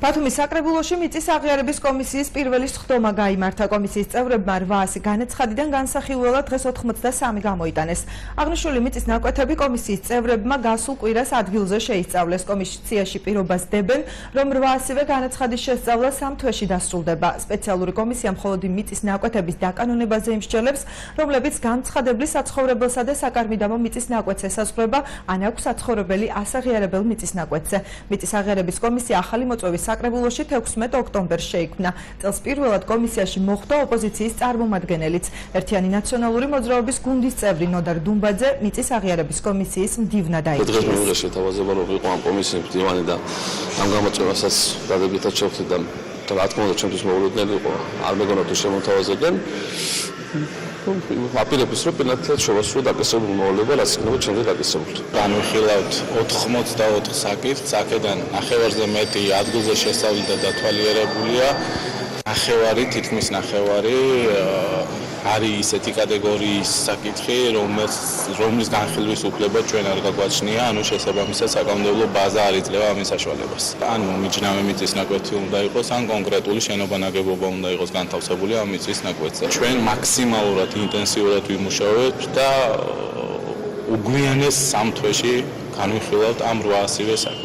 ბათუმის საკრებულოში მიწის აღიარების კომისიის პირველი სხდომა გაიმართა. კომისიის წევრებმა 800 განაცხადიდან განსახილველად დღეს 83 გამოიტანეს. აღნიშნული მიწის ნაკვეთები კომისიის წევრებმა გასულ კვირას ადგილზე შეისწავლეს. კომისიაში პირობას დებენ, რომ 800-ვე განაცხადის შესწავლა 3 თვეში დასრულდება. სპეციალური კომისია მხოლოდ მიწის ნაკვეთების დაკანონებაზე იმსჯელებს, რომლებიც განცხადებლის საცხოვრებელსა და საკარმიდამო მიწის ნაკვეთს ესაზღვრება, ან აქვს საცხოვრებელი ასაღიარებელ მიწის ნაკვეთზე. მიწის აღიარების კომისია ახალი მოწვევის საკრებულოში 16 ოქტომბერს შეიქმნა. წელს პირველად კომისიაში მოხვდა ოპოზიციის წარმომადგენელიც. ერთიანი ნაციონალური მოძრაობის გუნდის წევრი ნოდარ დუმბაძე მიწის აღიარების კომისიის მდივნად აირჩიეს. დღეს მეორე შეთავაზება რომ იყო ამ კომისიის მდივანი და ამ გამოწვევასაც დადებითად შევხვდით და რა თქმა უნდა ჩემთვის მოულოდნელი იყო. არ მეგონა თუ შემოთავაზებდნენ. აპირებს რომ პირნათლად შევასრულოთ დაკისრებულ მოვალეობა, რაც იქნება ჩემზე დაკისრებული. განვიხილავთ 84 საკითხს, აქედან ნახევარზე მეტი ადგილზე შესწავლილი და დათვალიერებულია. ნახევარი, თითქმის ნახევარი არის ისეთი კატეგორიის საკითხი, რომლის განხილვის უფლება ჩვენ არ გაგვაჩნია, ანუ შესაბამისად საკანონმდებლო ბაზა არ იძლევა ამის საშუალებას. ან მომიჯნავე მიწის ნაკვეთი უნდა იყოს, ან კონკრეტული შენობა ნაგებობა უნდა იყოს განთავსებული ამ მიწის ნაკვეთზე. ჩვენ მაქსიმალურად ინტენსიურად ვიმუშავებთ და უგვიანეს 3 თვეში განვიხილავთ ამ 800-ვე საკითხს.